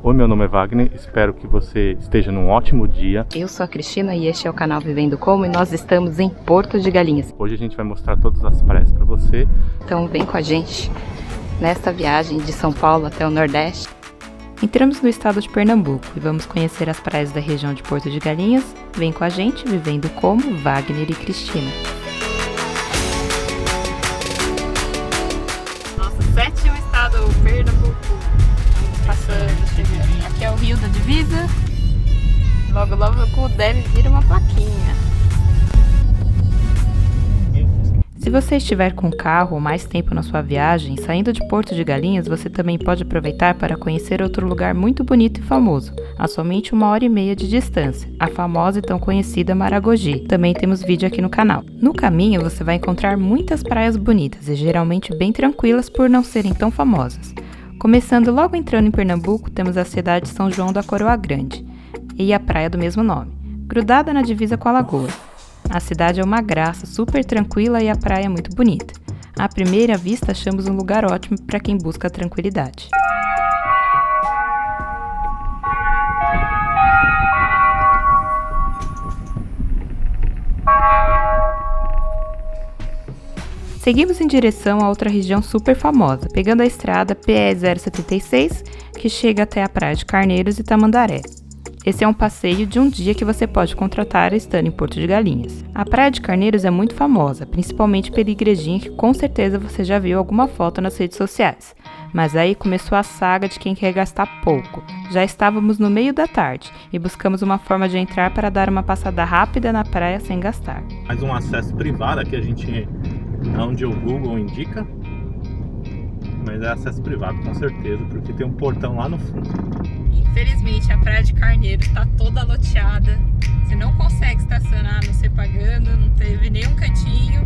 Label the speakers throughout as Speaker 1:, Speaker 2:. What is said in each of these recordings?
Speaker 1: Oi, meu nome é Wagner, espero que você esteja num ótimo dia.
Speaker 2: Eu sou a Cristina e este é o canal Vivendo Como e nós estamos em Porto de Galinhas.
Speaker 1: Hoje a gente vai mostrar todas as praias para você.
Speaker 2: Então vem com a gente nesta viagem de São Paulo até o Nordeste. Entramos no estado de Pernambuco e vamos conhecer as praias da região de Porto de Galinhas. Vem com a gente, Vivendo Como, Wagner e Cristina. Nosso sétimo estado, Pernambuco. Passando, chegando. Aqui é o Rio da Divisa. Logo, logo deve vir uma plaquinha. Se você estiver com carro ou mais tempo na sua viagem, saindo de Porto de Galinhas, você também pode aproveitar para conhecer outro lugar muito bonito e famoso, a somente 1h30 de distância, a famosa e tão conhecida Maragogi. Também temos vídeo aqui no canal. No caminho, você vai encontrar muitas praias bonitas e geralmente bem tranquilas por não serem tão famosas. Começando logo entrando em Pernambuco, temos a cidade de São João da Coroa Grande e a praia do mesmo nome, grudada na divisa com a lagoa. A cidade é uma graça, super tranquila e a praia é muito bonita. À primeira vista, achamos um lugar ótimo para quem busca tranquilidade. Seguimos em direção a outra região super famosa, pegando a estrada PE 076, que chega até a praia de Carneiros e Tamandaré. Esse é um passeio de um dia que você pode contratar estando em Porto de Galinhas. A praia de Carneiros é muito famosa, principalmente pela igrejinha que com certeza você já viu alguma foto nas redes sociais. Mas aí começou a saga de quem quer gastar pouco. Já estávamos no meio da tarde e buscamos uma forma de entrar para dar uma passada rápida na praia sem gastar.
Speaker 1: Mais um acesso privado, aqui a gente é onde o Google indica, mas é acesso privado com certeza, porque tem um portão lá no fundo.
Speaker 2: Infelizmente a praia de Carneiros está toda loteada, você não consegue estacionar, não ser pagando, não teve nenhum cantinho,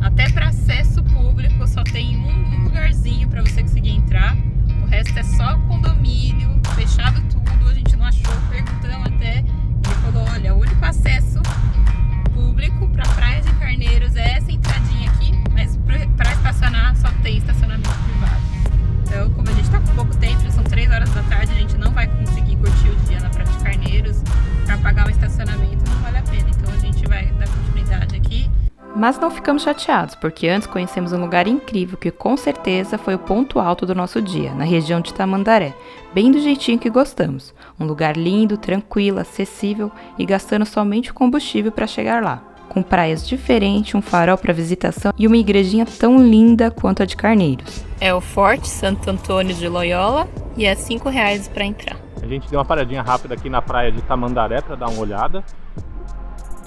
Speaker 2: até para acesso público só tem um lugarzinho para você conseguir entrar, o resto é só condomínio, fechado tudo, a gente não achou, perguntamos até, ele falou, olha, o único acesso público para a praia de Carneiros é essa entradinha aqui, mas para estacionar só tem estacionamento privado. Então, como a gente está com pouco tempo, já são 3 horas da tarde, a gente não vai conseguir curtir o dia na praia de Carneiros. Para pagar um estacionamento não vale a pena, então a gente vai dar continuidade aqui. Mas não ficamos chateados, porque antes conhecemos um lugar incrível que com certeza foi o ponto alto do nosso dia, na região de Tamandaré, bem do jeitinho que gostamos. Um lugar lindo, tranquilo, acessível e gastando somente o combustível para chegar lá. Com praias diferentes, um farol para visitação e uma igrejinha tão linda quanto a de Carneiros. É o Forte Santo Antônio de Loyola e é R$5 para entrar.
Speaker 1: A gente deu uma paradinha rápida aqui na praia de Tamandaré para dar uma olhada.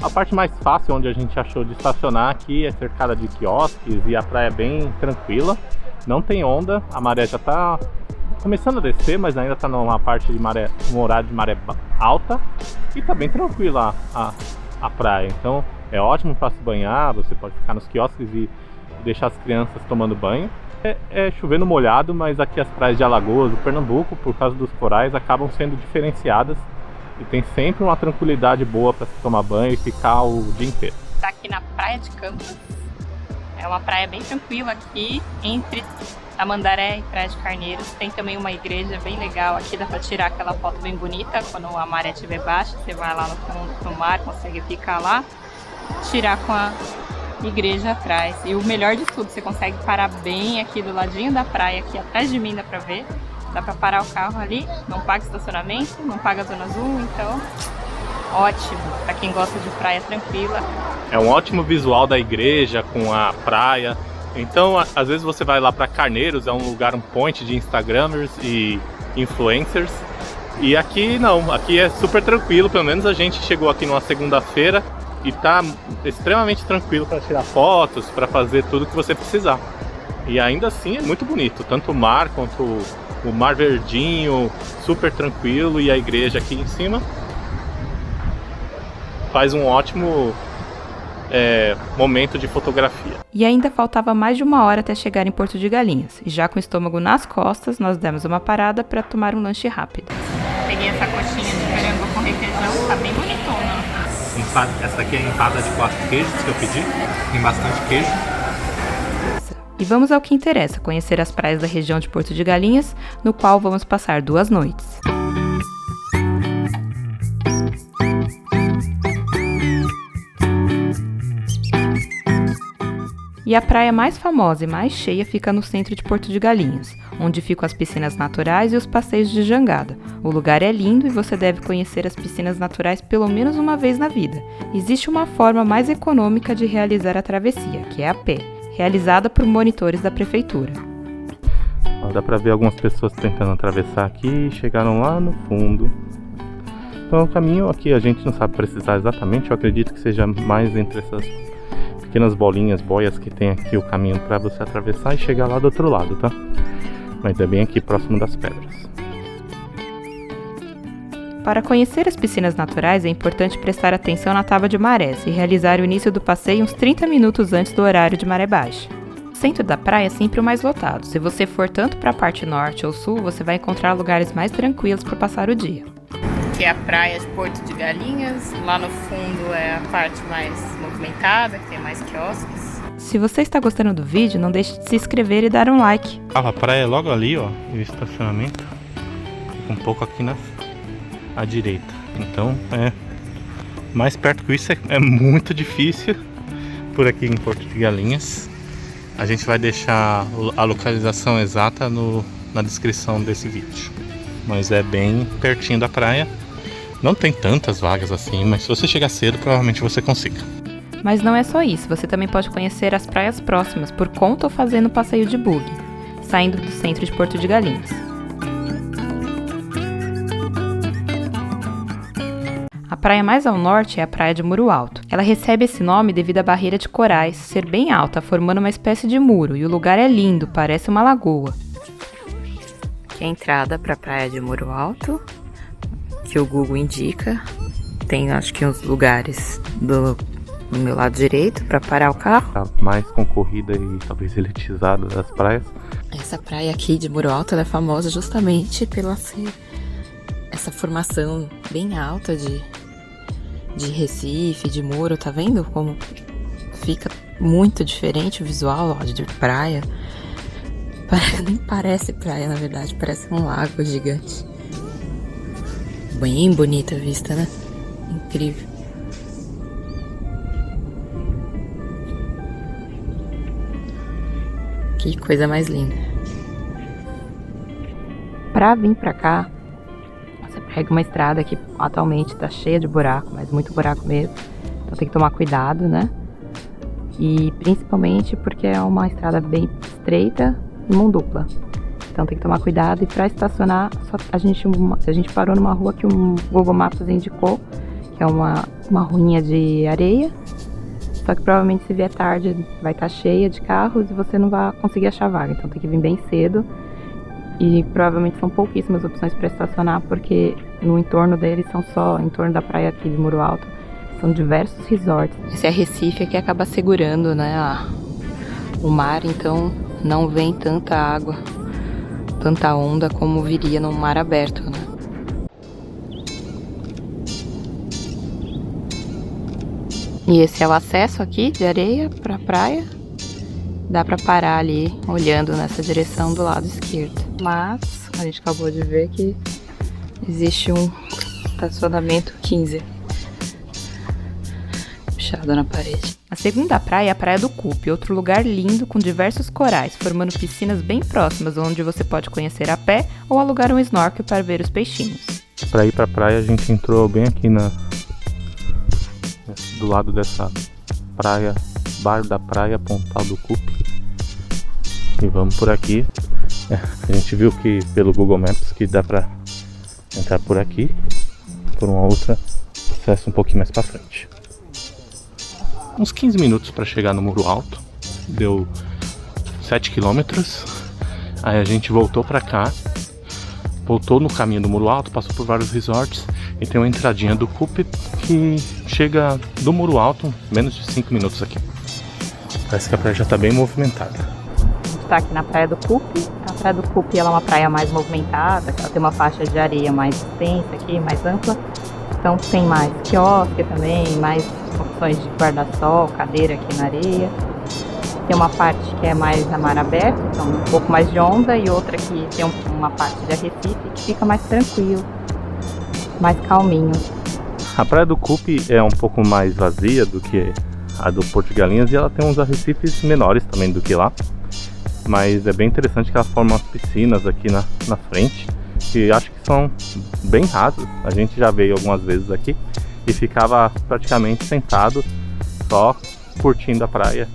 Speaker 1: A parte mais fácil, onde a gente achou de estacionar aqui, é cercada de quiosques e a praia é bem tranquila. Não tem onda, a maré já está começando a descer, mas ainda está numa parte de maré, um horário de maré alta e está bem tranquila a praia. Então é ótimo para se banhar, você pode ficar nos quiosques e deixar as crianças tomando banho. É chovendo molhado, mas aqui as praias de Alagoas, do Pernambuco, por causa dos corais, acabam sendo diferenciadas e tem sempre uma tranquilidade boa para se tomar banho e ficar o dia inteiro.
Speaker 2: Está aqui na Praia de Campos, é uma praia bem tranquila aqui, entre Tamandaré e Praia de Carneiros. Tem também uma igreja bem legal aqui, dá para tirar aquela foto bem bonita quando a maré estiver baixa, você vai lá no fundo do mar, consegue ficar lá, tirar com a igreja atrás. E o melhor de tudo, você consegue parar bem aqui do ladinho da praia, aqui atrás de mim dá pra ver. Dá pra parar o carro ali, não paga estacionamento, não paga zona azul, então ótimo pra quem gosta de praia tranquila.
Speaker 1: É um ótimo visual da igreja com a praia. Então, às vezes você vai lá para Carneiros, é um lugar, um point de Instagramers e influencers. E aqui não, aqui é super tranquilo, pelo menos a gente chegou aqui numa segunda-feira e tá extremamente tranquilo para tirar fotos, para fazer tudo que você precisar. E ainda assim é muito bonito, tanto o mar quanto o mar verdinho, super tranquilo, e a igreja aqui em cima faz um ótimo momento de fotografia.
Speaker 2: E ainda faltava mais de 1 hora até chegar em Porto de Galinhas, e já com o estômago nas costas, nós demos uma parada para tomar um lanche rápido. Peguei essa coxinha de frango com requeijão, tá bem bonitona.
Speaker 1: Essa daqui é a empada de 4 queijos que eu pedi, tem bastante queijo.
Speaker 2: E vamos ao que interessa, conhecer as praias da região de Porto de Galinhas, no qual vamos passar 2 noites. E a praia mais famosa e mais cheia fica no centro de Porto de Galinhas, onde ficam as piscinas naturais e os passeios de jangada. O lugar é lindo e você deve conhecer as piscinas naturais pelo menos uma vez na vida. Existe uma forma mais econômica de realizar a travessia, que é a pé, realizada por monitores da prefeitura.
Speaker 1: Dá pra ver algumas pessoas tentando atravessar aqui e chegaram lá no fundo. Então o caminho aqui a gente não sabe precisar exatamente, eu acredito que seja mais entre essas pequenas bolinhas, boias que tem aqui o caminho para você atravessar e chegar lá do outro lado, tá? Mas é bem aqui próximo das pedras.
Speaker 2: Para conhecer as piscinas naturais é importante prestar atenção na tábua de marés e realizar o início do passeio uns 30 minutos antes do horário de maré baixa. O centro da praia é sempre o mais lotado. Se você for tanto para a parte norte ou sul, você vai encontrar lugares mais tranquilos para passar o dia. Aqui é a praia de Porto de Galinhas, lá no fundo é a parte mais movimentada, que tem mais quiosques. Se você está gostando do vídeo, não deixe de se inscrever e dar um like.
Speaker 1: A praia é logo ali, ó, e o estacionamento fica um pouco aqui à direita. Então, mais perto que isso é muito difícil por aqui em Porto de Galinhas. A gente vai deixar a localização exata na descrição desse vídeo. Mas é bem pertinho da praia. Não tem tantas vagas assim, mas se você chegar cedo, provavelmente você consiga.
Speaker 2: Mas não é só isso, você também pode conhecer as praias próximas por conta ou fazendo passeio de buggy, saindo do centro de Porto de Galinhas. A praia mais ao norte é a praia de Muro Alto. Ela recebe esse nome devido à barreira de corais ser bem alta, formando uma espécie de muro, e o lugar é lindo, parece uma lagoa. Aqui é a entrada para a praia de Muro Alto, que o Google indica. Tem acho que uns lugares do meu lado direito para parar o carro.
Speaker 1: A mais concorrida e talvez elitizada das praias.
Speaker 2: Essa praia aqui de Muro Alto ela é famosa justamente pela essa formação bem alta de recife, de muro. Tá vendo como fica muito diferente o visual ó, de praia? Nem parece praia, na verdade, parece um lago gigante. Bem bonita a vista, né? Incrível. Que coisa mais linda. Pra vir pra cá, você pega uma estrada que atualmente tá cheia de buraco, mas muito buraco mesmo. Então tem que tomar cuidado, né? E principalmente porque é uma estrada bem estreita e mão dupla. Então tem que tomar cuidado. E para estacionar, a gente parou numa rua que o Google Maps indicou, que é uma ruinha de areia. Só que provavelmente se vier tarde vai estar cheia de carros e você não vai conseguir achar vaga. Então tem que vir bem cedo. E provavelmente são pouquíssimas opções para estacionar, porque no entorno deles em torno da praia aqui de Muro Alto, são diversos resorts. Esse arrecife aqui acaba segurando, né, o mar, então não vem tanta água, tanta onda como viria num mar aberto, né? E esse é o acesso aqui de areia para a praia. Dá para parar ali olhando nessa direção do lado esquerdo. Mas a gente acabou de ver que existe um estacionamento 15 puxado na parede. A segunda praia é a Praia do Cupe, outro lugar lindo com diversos corais, formando piscinas bem próximas, onde você pode conhecer a pé ou alugar um snorkel para ver os peixinhos.
Speaker 1: Para ir para a praia, a gente entrou bem aqui do lado dessa praia, Bar da Praia Pontal do Cupe. E vamos por aqui. A gente viu que pelo Google Maps que dá para entrar por aqui, por uma outra acesso um pouquinho mais para frente. Uns 15 minutos para chegar no Muro Alto, deu 7 quilômetros. Aí a gente voltou para cá, voltou no caminho do Muro Alto, passou por vários resorts e tem uma entradinha do Cupe que chega do Muro Alto menos de 5 minutos aqui. Parece que a praia já está bem movimentada.
Speaker 2: A gente está aqui na Praia do Cupe. A Praia do Cupe ela é uma praia mais movimentada, ela tem uma faixa de areia mais extensa aqui, mais ampla. Então tem mais quiosque também, mais opções de guarda-sol, cadeira aqui na areia. Tem uma parte que é mais a mar aberto, então um pouco mais de onda, e outra que tem uma parte de arrecife que fica mais tranquilo, mais calminho.
Speaker 1: A Praia do Cupe é um pouco mais vazia do que a do Porto de Galinhas, e ela tem uns arrecifes menores também do que lá. Mas é bem interessante que ela forma umas piscinas aqui na frente, que acho que são bem rasas. A gente já veio algumas vezes aqui e ficava praticamente sentado, só curtindo a praia.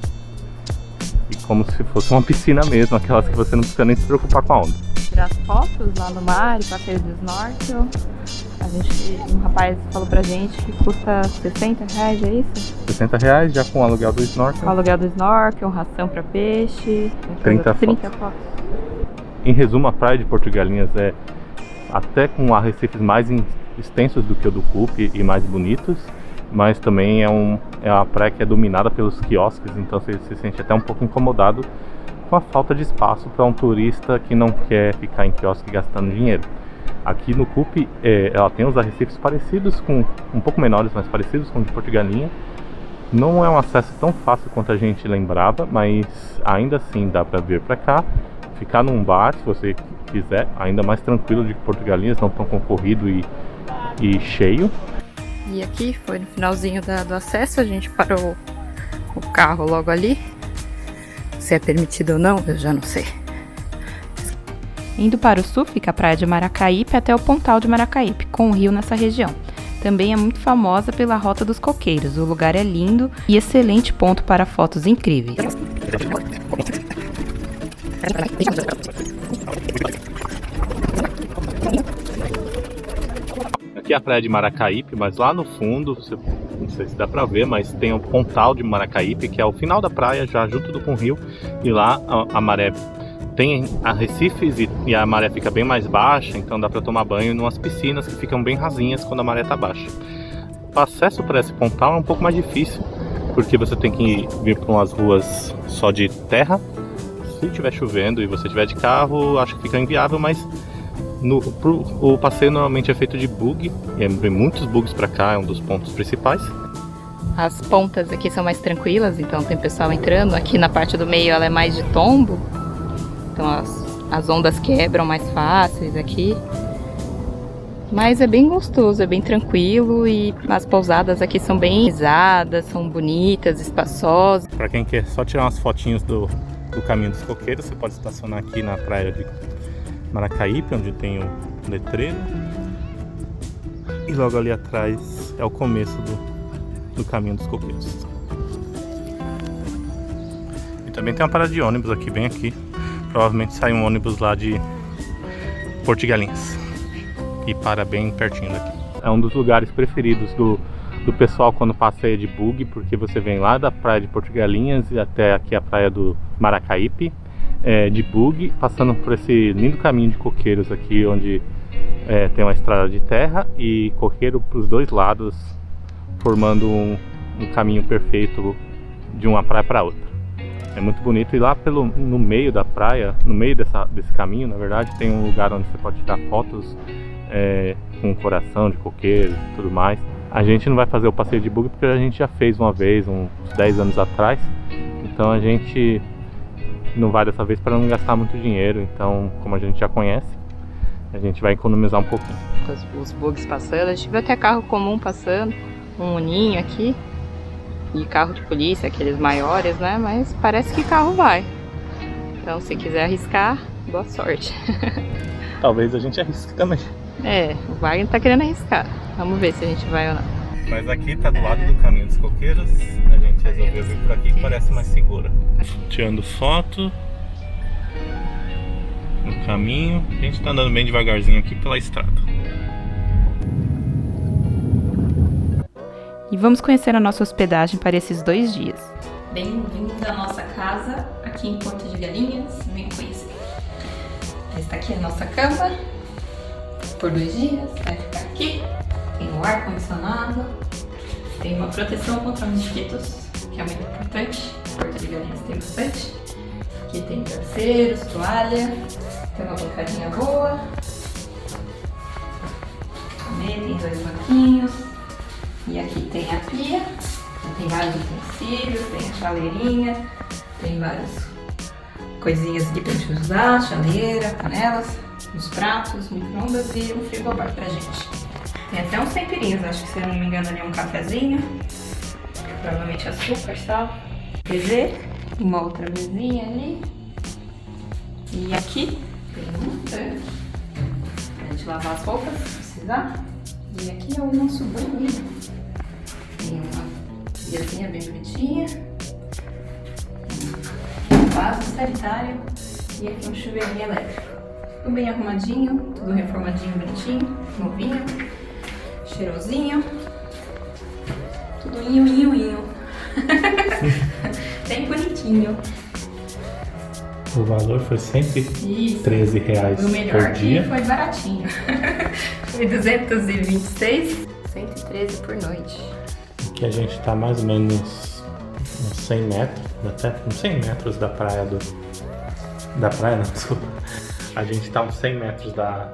Speaker 1: E como se fosse uma piscina mesmo, aquelas que você não precisa nem se preocupar com a onda.
Speaker 2: Tirar as fotos lá no mar e passeio de snorkel. Um rapaz falou pra gente que custa R$60, é isso?
Speaker 1: R$60 já com o aluguel do snorkel.
Speaker 2: O aluguel do snorkel, ração pra peixe.
Speaker 1: 30 fotos. Em resumo, a praia de Porto de Galinhas é até com arrecifes mais extensos do que o do Cupe e mais bonitos, mas também é uma praia que é dominada pelos quiosques, então você se sente até um pouco incomodado com a falta de espaço para um turista que não quer ficar em quiosque gastando dinheiro. Aqui no Cupe, ela tem os arrecifes parecidos com, um pouco menores, mas parecidos com o de Porto de Galinha. Não é um acesso tão fácil quanto a gente lembrava, mas ainda assim dá para vir para cá, ficar num bar, se você quiser, ainda mais tranquilo de Porto de Galinhas, não tão concorrido e cheio.
Speaker 2: E aqui foi no finalzinho do acesso, a gente parou o carro logo ali. Se é permitido ou não, eu já não sei. Indo para o sul fica a praia de Maracaípe até o Pontal de Maracaípe, com o rio nessa região. Também é muito famosa pela Rota dos Coqueiros, o lugar é lindo e excelente ponto para fotos incríveis.
Speaker 1: Aqui é a praia de Maracaípe, mas lá no fundo, não sei se dá pra ver, mas tem o Pontal de Maracaípe, que é o final da praia, já junto com o rio, e lá a maré tem arrecifes e a maré fica bem mais baixa, então dá pra tomar banho em umas piscinas que ficam bem rasinhas quando a maré tá baixa. O acesso para esse pontal é um pouco mais difícil, porque você tem que vir por umas ruas só de terra. Se estiver chovendo e você estiver de carro, acho que fica inviável, mas o passeio normalmente é feito de bug, e vem muitos bugs pra cá, é um dos pontos principais.
Speaker 2: As pontas aqui são mais tranquilas, então tem pessoal entrando. Aqui na parte do meio ela é mais de tombo, então as ondas quebram mais fáceis aqui. Mas é bem gostoso, é bem tranquilo e as pousadas aqui são bem risadas, são bonitas, espaçosas.
Speaker 1: Para quem quer só tirar umas fotinhos do Caminho dos Coqueiros, você pode estacionar aqui na praia de Maracaípe, onde tem o letreiro. E logo ali atrás é o começo do Caminho dos Coqueiros. E também tem uma parada de ônibus aqui, bem aqui. Provavelmente sai um ônibus lá de Porto de Galinhas e para bem pertinho daqui. É um dos lugares preferidos do pessoal quando passeia de bug, porque você vem lá da praia de Porto de Galinhas e até aqui a praia do Maracaípe de bug, passando por esse lindo caminho de coqueiros aqui, onde tem uma estrada de terra e coqueiro para os dois lados, formando um caminho perfeito de uma praia para outra. É muito bonito, e lá no meio da praia, no meio desse caminho, na verdade, tem um lugar onde você pode tirar fotos com um coração de coqueiro e tudo mais. A gente não vai fazer o passeio de bug porque a gente já fez uma vez, uns 10 anos atrás, então a gente não vai dessa vez para não gastar muito dinheiro. Então, como a gente já conhece, a gente vai economizar um pouquinho.
Speaker 2: Os bugs passando, a gente viu até carro comum passando, um uninho aqui. E carro de polícia, aqueles maiores, né? Mas parece que carro vai. Então, se quiser arriscar, boa sorte.
Speaker 1: Talvez a gente arrisque também.
Speaker 2: O Wagner tá querendo arriscar. Vamos ver se a gente vai ou não.
Speaker 1: Mas aqui tá do lado do Caminho dos Coqueiros. A gente resolveu vir por aqui, que parece mais segura. Tirando foto no caminho. A gente tá andando bem devagarzinho aqui pela estrada.
Speaker 2: E vamos conhecer a nossa hospedagem para esses 2 dias. Bem-vindos à nossa casa aqui em Porto de Galinhas. Venham conhecer. Esta aqui é a nossa cama. Por 2 dias, vai ficar aqui. Tem o ar-condicionado. Tem uma proteção contra mosquitos, que é muito importante. Porto de Galinhas tem bastante. Aqui tem travesseiros, toalha. Tem uma bancadinha boa. Também tem 2 banquinhos. E aqui tem a pia, tem vários utensílios, tem a chaleirinha, tem várias coisinhas aqui pra gente usar, chaleira, panelas, uns pratos, micro-ondas e um frigobar pra gente. Tem até uns temperinhos, acho que se eu não me engano ali é um cafezinho, provavelmente açúcar, sal, PV, uma outra mesinha ali. E aqui tem um tanque pra gente lavar as roupas, se precisar. E aqui é o nosso banheiro. Tem uma piazinha bem bonitinha, um vaso sanitário e aqui um chuveirinho elétrico. Tudo bem arrumadinho, tudo reformadinho, bonitinho, novinho, cheirosinho. Tudo inho. Bem bonitinho.
Speaker 1: O valor foi R$113
Speaker 2: o melhor
Speaker 1: por dia.
Speaker 2: Foi baratinho. Foi 226, 113 por noite.
Speaker 1: Aqui a gente tá mais ou menos uns 100 metros, até uns 100 metros da praia da praia, não, desculpa. A gente tá uns 100 metros da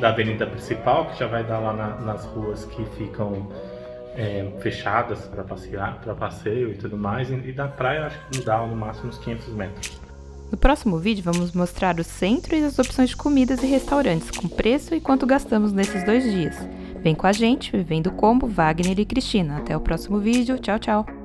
Speaker 1: avenida principal, que já vai dar lá nas ruas que ficam fechadas para passear, para passeio e tudo mais. E da praia acho que dá no máximo uns 500 metros.
Speaker 2: No próximo vídeo vamos mostrar o centro e as opções de comidas e restaurantes com preço e quanto gastamos nesses 2 dias. Vem com a gente, vivendo o combo Wagner e Cristina. Até o próximo vídeo. Tchau, tchau!